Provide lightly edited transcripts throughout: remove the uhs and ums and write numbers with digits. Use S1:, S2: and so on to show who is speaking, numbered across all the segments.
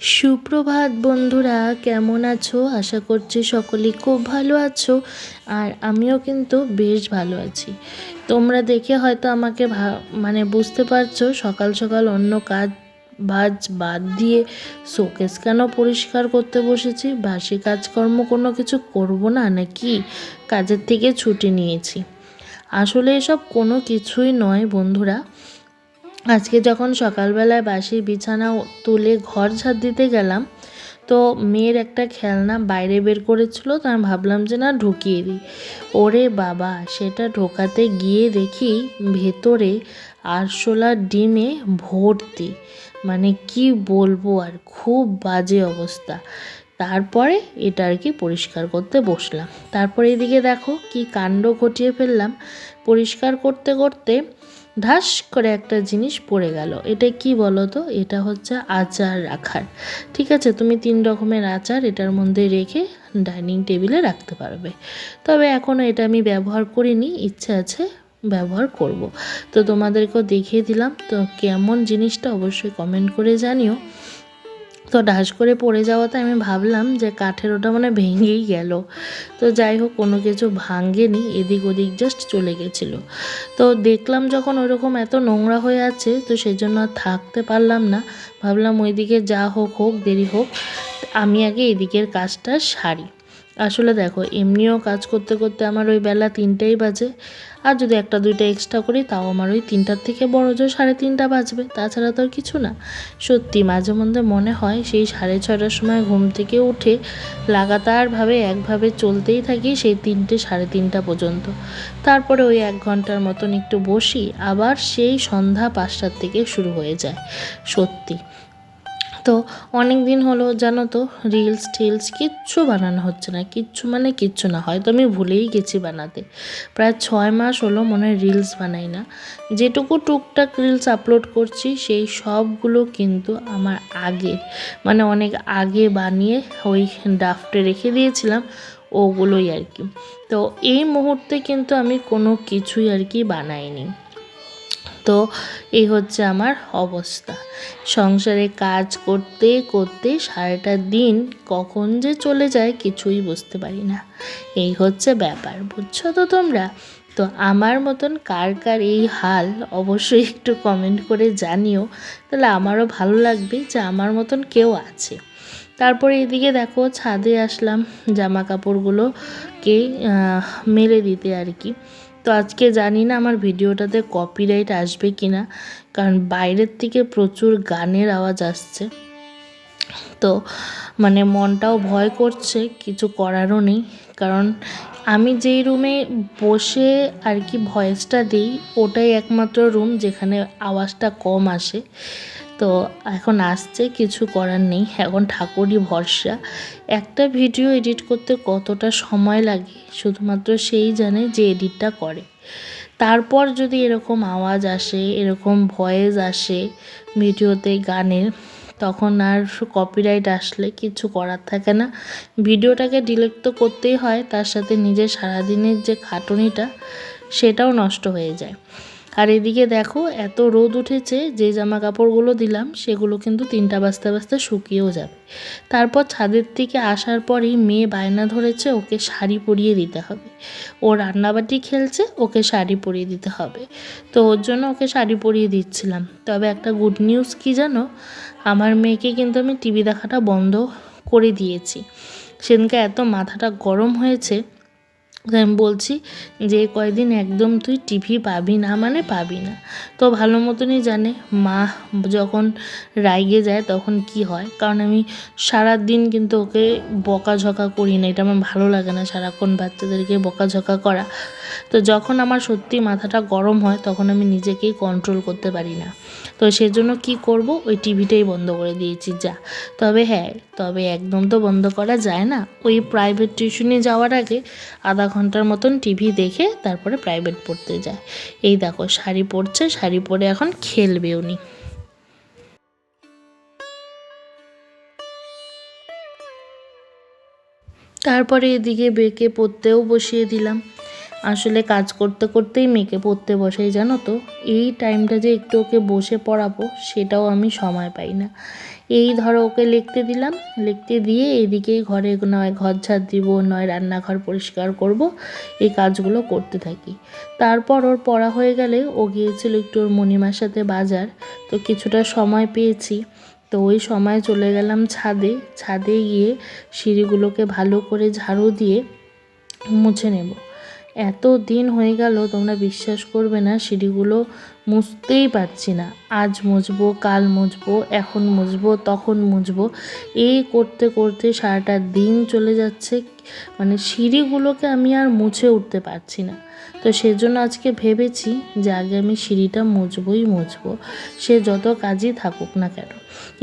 S1: সুপ্রভাত বন্ধুরা, কেমন আছো? আশা করছি সকলেই খুব ভালো আছো। আর আমিও কিন্তু বেশ ভালো আছি। তোমরা দেখে হয়তো আমাকে বুঝতে পারছো সকাল সকাল অন্য কাজ বাদ দিয়ে শোকেস কেন পরিষ্কার করতে বসেছি। বাসি কাজকর্ম কোনো কিছু করব না নাকি কাজের থেকে ছুটি নিয়েছি? আসলে এসব কোনো কিছুই নয় বন্ধুরা। আজকে যখন সকালবেলায় বাসি বিছানা তুলে ঘর ঝাড় দিতে গেলাম, তো মেয়ের একটা খেলনা বাইরে বের করেছিল, তো আমি ভাবলাম যে না ঢুকিয়ে দিই। ওরে বাবা, সেটা ঢোকাতে গিয়ে দেখি ভেতরে আরশোলার ডিমে ভর্তি। মানে কি বলবো, আর খুব বাজে অবস্থা। তারপরে এটা আর কি পরিষ্কার করতে বসলাম। তারপরে এদিকে দেখো কি কাণ্ড ঘটিয়ে ফেললাম। পরিষ্কার করতে করতে ধাস করে একটা জিনিস পড়ে গেল। এটা কি বলো তো? এটা হচ্ছে আচার রাখার। ঠিক আছে, তুমি 3 রকমের আচার এটার মধ্যে রেখে ডাইনিং টেবিলে রাখতে পারবে। তবে এখনও এটা আমি ব্যবহার করিনি, ইচ্ছে আছে ব্যবহার করব। তো তোমাদেরকেও দেখিয়ে দিলাম। তো কেমন জিনিসটা অবশ্যই কমেন্ট করে জানিও। তো ঢাস করে পড়ে যাওয়াতে আমি ভাবলাম যে কাঠের ওটা ভেঙেই গেল। তো যাই হোক, কোনো কিছু ভাঙেনি, এদিক ওদিক জাস্ট চলে গেছিলো। তো দেখলাম যখন ওইরকম এত নোংরা হয়ে আছে, তো সেই জন্য আর থাকতে পারলাম না। ভাবলাম ওইদিকে যা হোক হোক, দেরি হোক, আমি আগে এদিকের কাজটা সারি। আসলে দেখো, এমনিও কাজ করতে করতে আমার ওই বেলা 3টাই বাজে। আর যদি 1-2টা এক্সট্রা করি তাও আমার ওই 3টার থেকে বড় জোর 3:30 বাজবে। তাছাড়া তো আর কিছু না। সত্যি মাঝে মধ্যে মনে হয় সেই 6:30টার সময় ঘুম থেকে উঠে লাগাতারভাবে একভাবে চলতেই থাকি সেই 3টে 3:30 পর্যন্ত। তারপরে ওই 1 ঘন্টার মতন একটু বসি, আবার সেই সন্ধ্যা 5টার থেকে শুরু হয়ে যায়। সত্যি তো অনেক দিন হলো জানো তো, রিলস কিচ্ছু বানানো হচ্ছে না। কিচ্ছু না, হয়তো আমি ভুলেই গেছি বানাতে। প্রায় 6 মাস হলো মনে হয় রিলস বানাই না। যেটুকু টুকটাক রিলস আপলোড করছি সেই সবগুলো কিন্তু আমার আগের, অনেক আগে বানিয়ে ওই ড্রাফটে রেখে দিয়েছিলাম, ওগুলোই আর কি। তো এই মুহূর্তে কিন্তু আমি কোনো কিছুই আর কি বানাইনি। তো এই হচ্ছে আমার অবস্থা। সংসারে কাজ করতে করতে সারাটা দিন কখন যে চলে যায় কিছুই বুঝতে পারি না। এই হচ্ছে ব্যাপার, বুঝছো তো তোমরা? তো আমার মতন কার কার এই হাল অবশ্যই একটু কমেন্ট করে জানিও, তাহলে আমারও ভালো লাগবে যে আমার মতন কেউ আছে। তারপরে এদিকে দেখো ছাদে আসলাম জামা কাপড়গুলোকে মেলে দিতে আর কি। তো আজকে জানি না আমার ভিডিওটাতে কপিরাইট আসবে কি না, কারণ বাইরের থেকে প্রচুর গানের আওয়াজ আসছে। তো মনটাও ভয় করছে, কিছু করারও নেই। কারণ আমি যেই রুমে বসে আর কি ভয়েসটা দিই, ওটাই একমাত্র রুম যেখানে আওয়াজটা কম আসে। তো এখন আসছে, কিছু করার নেই, এখন ঠাকুরই ভরসা। একটা ভিডিও এডিট করতে কতটা সময় লাগে শুধুমাত্র সেই জানে যে এডিটটা করে। তারপর যদি এরকম আওয়াজ আসে, এরকম ভয়েস আসে ভিডিওতে গানের, তখন আর কপিরাইট আসলে কিছু করার থাকে না। ভিডিওটাকে ডিলিট তো করতেই হয়, তার সাথে নিজের সারাদিনের যে খাটুনিটা সেটাও নষ্ট হয়ে যায়। আর এদিকে দেখো এত রোদ উঠেছে, যে জামা কাপড়গুলো দিলাম সেগুলো কিন্তু 3টা বাজতে বাজতে শুকিয়েও যাবে। তারপর ছাদের থেকে আসার পরেই মেয়ে বায়না ধরেছে ওকে শাড়ি পরিয়ে দিতে হবে। ও রান্নাবাটি খেলছে, ওকে শাড়ি পরিয়ে দিতে হবে। তো ওর জন্য ওকে শাড়ি পরিয়ে দিচ্ছিলাম। তবে একটা গুড নিউজ কি জানো, আমার মেয়েকে কিন্তু আমি টিভি দেখাটা বন্ধ করে দিয়েছি। সেদিনকে এত মাথাটা গরম হয়েছে, আমি বলছি যে কয়দিন একদম তুই টিভি পাবি না, পাবি না। তো ভালো মতনই জানে মা যখন রাইগে যায় তখন কি হয়। কারণ আমি সারাদিন কিন্তু ওকে বকাঝকা করি না, এটা আমার ভালো লাগে না সারাক্ষণ বাচ্চাদেরকে বকাঝকা করা। তো যখন আমার সত্যি মাথাটা গরম হয় তখন আমি নিজেকেই কন্ট্রোল করতে পারি না। তো সেজন্য কি করব, ওই টিভিটাই বন্ধ করে দিয়েছি যা। তবে একদম তো বন্ধ করা যায় না। ওই প্রাইভেট টিউশনে যাওয়ার আগে আধা ঘন্টার মতন টিভি দেখে তারপরে প্রাইভেট পড়তে যায়। এই দেখো শাড়ি পরছে, শাড়ি পরে এখন খেলবে উনি। তারপরে এদিকে মেয়েকে পড়তেও বসিয়ে দিলাম। আসলে কাজ করতে করতেই মেয়েকে পড়তে বসাই, জানো তো। এই টাইমটা যে একটু ওকে বসে পড়াবো সেটাও আমি সময় পাই না। এই ধরো ওকে লিখতে দিলাম, লিখতে দিয়ে এইদিকেই ঘরে নয় ঘর ঝাড় দিব, নয় রান্নাঘর পরিষ্কার করব, এই কাজগুলো করতে থাকি। তারপর ওর পড়া হয়ে গেলে ও গিয়েছিল একটু ওর মণিমার সাথে বাজার, তো কিছুটা সময় পেয়েছি, তো ওই সময় চলে গেলাম ছাদে। ছাদে গিয়ে সিঁড়িগুলোকে ভালো করে ঝাড়ু দিয়ে মুছে নেব। এত দিন হয়ে গেল, তোমরা বিশ্বাস করবে না, সিঁড়িগুলো মুছতেই পারছি না। আজ মুছবো, কাল মুছবো, এখন মুছবো, তখন মুছবো, এই করতে করতে সারাটা দিন চলে যাচ্ছে। মানে সিঁড়িগুলোকে আমি আর মুছে উঠতে পারছি না। তো সেজন্য আজকে ভেবেছি যে আগে আমি সিঁড়িটা মুছবই মুছবো, সে যত কাজই থাকুক না কেন।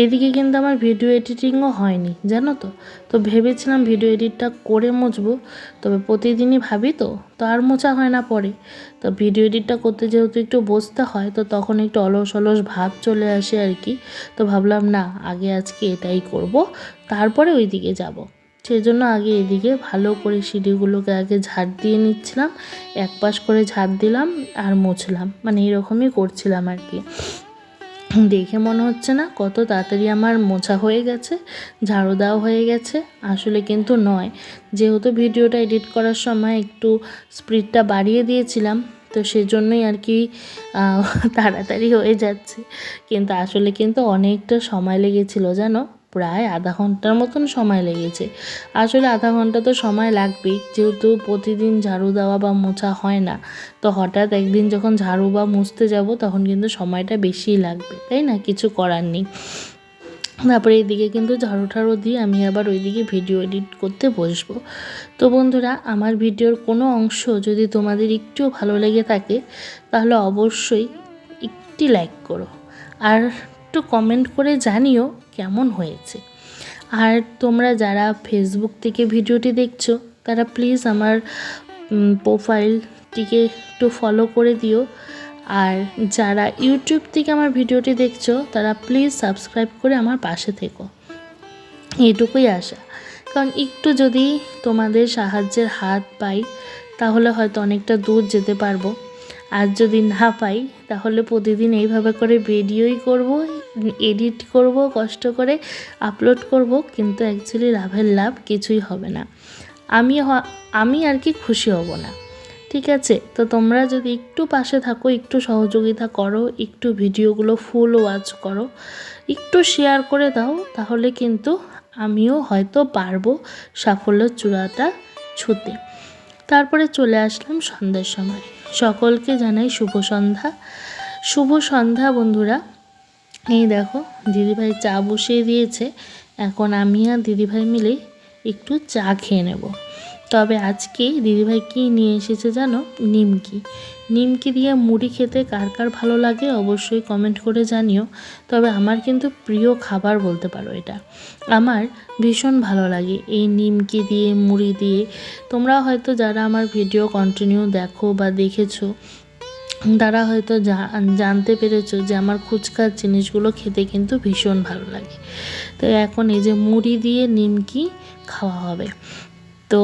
S1: এদিকে কিন্তু আমার ভিডিও এডিটিংও হয়নি, জানো তো। তো ভেবেছিলাম ভিডিও এডিটটা করে মুছবো, তবে প্রতিদিনই ভাবি তো আর মোছা হয় না পরে। তো ভিডিও এডিটটা করতে যেহেতু একটু বসতে হয়, তো তখন একটু অলস অলস ভাব চলে আসে আর কি। তো ভাবলাম না, আগে আজকে এটাই করব, তারপরে ওই দিকে যাব। সেই জন্য আগে এদিকে ভালো করে সিঁড়িগুলোকে আগে ঝাড় দিয়ে নিচ্ছিলাম, এক পাশ করে ঝাড় দিলাম আর মুছলাম, মানে এরকমই করছিলাম আর কি। দেখে মনে হচ্ছে না কত তাড়াতাড়ি আমার মোছা হয়ে গেছে, ঝাড়ু দেওয়া হয়ে গেছে, আসলে কিন্তু নয়। যেহেতু ভিডিওটা এডিট করার সময় একটু স্পিডটা বাড়িয়ে দিয়েছিলাম, তো সেজন্যই আর কি তাড়াতাড়ি হয়ে যাচ্ছে। কিন্তু আসলে কিন্তু অনেকটা সময় লেগেছিল জানো, প্রায় আধা ঘন্টার মতন সময় লেগেছে। আসলে আধা ঘন্টা তো সময় লাগবেই, যেহেতু প্রতিদিন ঝাড়ু দেওয়া বা মোছা হয় না। তো হঠাৎ একদিন যখন ঝাড়ু বা মুছতে যাব, তখন কিন্তু সময়টা বেশিই লাগবে, তাই না, কিছু করার নেই। তারপরে এইদিকে কিন্তু ঝাড়ু ঠাড়ু দিয়ে আমি আবার ওইদিকে ভিডিও এডিট করতে বসবো। তো বন্ধুরা, আমার ভিডিওর কোনো অংশ যদি তোমাদের একটু ভালো লেগে থাকে, তাহলে অবশ্যই একটি লাইক করো, আর একটু কমেন্ট করে জানিও কেমন হয়েছে। আর তোমরা যারা ফেসবুক থেকে ভিডিওটি দেখছো, তারা প্লিজ আমার প্রোফাইলটিকে একটু ফলো করে দিও। আর যারা ইউটিউব থেকে আমার ভিডিওটি দেখছো, তারা প্লিজ সাবস্ক্রাইব করে আমার পাশে থেকো, এটুকুই আশা। কারণ একটু যদি তোমাদের সাহায্যের হাত পাই, তাহলে হয়তো অনেকটা দূর যেতে পারবো। আর যদি না পাই, তাহলে প্রতিদিন এইভাবে করে ভিডিওই করব, এডিট করব, কষ্ট করে আপলোড করব, কিন্তু অ্যাকচুয়ালি লাভের লাভ কিছুই হবে না। আমি আর কি খুশি হব না, ঠিক আছে। তো তোমরা যদি একটু পাশে থাকো, একটু সহযোগিতা করো, একটু ভিডিওগুলো ফুল ওয়াচ করো, একটু শেয়ার করে দাও, তাহলে কিন্তু আমিও হয়তো পারবো সাফল্যের চূড়াটা ছুঁতে। তারপরে চলে আসলাম সন্ধ্যার সময়। সকলকে জানাই শুভ সন্ধ্যা। শুভ সন্ধ্যা বন্ধুরা। এই দেখো, দিদিভাই চা বসিয়ে দিয়েছে, এখন আমি আর দিদিভাই মিলে একটু চা খেয়ে নেব। তবে আজকে দিদিভাই কী নিয়ে এসেছে জানো, নিমকি। নিমকি দিয়ে মুড়ি খেতে কার কার ভালো লাগে অবশ্যই কমেন্ট করে জানিও। তবে আমার কিন্তু প্রিয় খাবার বলতে পারো এটা, আমার ভীষণ ভালো লাগে এই নিমকি দিয়ে মুড়ি দিয়ে। তোমরা হয়তো যারা আমার ভিডিও কন্টিনিউ দেখো বা দেখেছো, তারা হয়তো জানতে পেরেছো যে আমার ফুচকার জিনিসগুলো খেতে কিন্তু ভীষণ ভালো লাগে। তো এখন এই যে মুড়ি দিয়ে নিমকি খাওয়া হবে। তো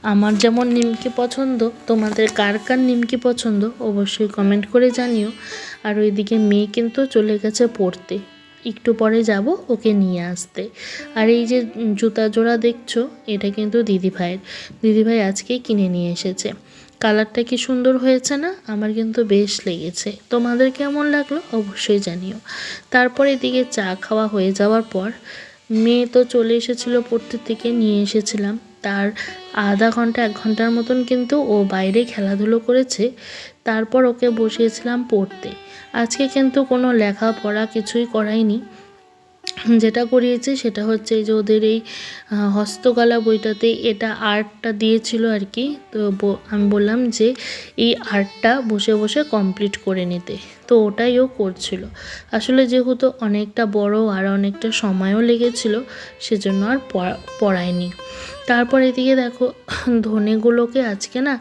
S1: আমার যেমন নিমকি পছন্দ, তোমাদের কার কার নিমকি পছন্দ অবশ্যই কমেন্ট করে জানিও। আর ওইদিকে মেয়ে কিন্তু চলে গেছে পড়তে, একটু পরে যাব ওকে নিয়ে আসতে। আর এই যে জুতা জোড়া দেখছো, এটা কিন্তু দিদিভাই আজকেই কিনে নিয়ে এসেছে। কালারটা কি সুন্দর হয়েছে না, আমার কিন্তু বেশ লেগেছে। তোমাদের কেমন লাগলো অবশ্যই জানিও। তারপরে এদিকে চা খাওয়া হয়ে যাওয়ার পর মেয়ে তো চলে এসেছিলো পড়তে থেকে, নিয়ে এসেছিলাম। তার আধা ঘন্টা 1 ঘন্টার মতন কিন্তু ও বাইরে খেলাধুলো করেছে। তারপর ওকে বসিয়েছিলাম পড়তে। আজকে কিন্তু কোনো লেখাপড়া কিছুই করাইনি। যেটা করিয়েছে সেটা হচ্ছে এই যে ওদের এই হস্তকলা বইটাতে এটা আর্টটা দিয়েছিল আর কি। তো আমি বললাম যে এই আর্টটা বসে বসে কমপ্লিট করে নিতে, তো ওটাই ও করছিল। আসলে যেহেতু অনেকটা বড় আর অনেকটা সময়ও লেগেছিল, সেজন্য আর পড়ায়নি। তারপর এদিকে দেখো, ধনেগুলোকে আজকে না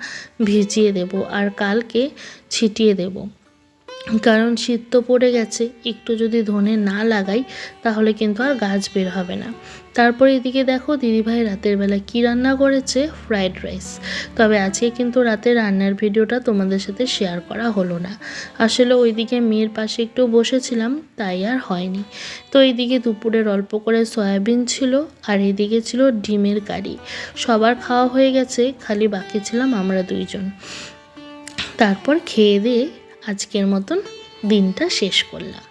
S1: ভিজিয়ে দেব আর কালকে ছিটিয়ে দেব, কারণ শীত তো পড়ে গেছে, একটু যদি ধনে না লাগাই তাহলে কিন্তু আর গাছ বের হবে না। তারপর এদিকে দেখো দিদিভাই রাতের বেলা কি রান্না করেছে, ফ্রাইড রাইস। তবে আজকে কিন্তু রাতের রান্নার ভিডিওটা তোমাদের সাথে শেয়ার করা হলো না, আসলে ওইদিকে মেয়ের পাশে একটু বসেছিলাম, তাই আর হয়নি। তো এইদিকে দুপুরের অল্প করে সয়াবিন ছিল, আর এদিকে ছিল ডিমের কারি। সবার খাওয়া হয়ে গেছে, খালি বাকি ছিলাম আমরা দুইজন। তারপর খেয়ে দিয়ে আজকের মতন দিনটা শেষ করলাম।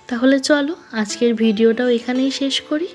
S1: তাহলে চলো আজকের ভিডিওটাও এখানেই শেষ করি।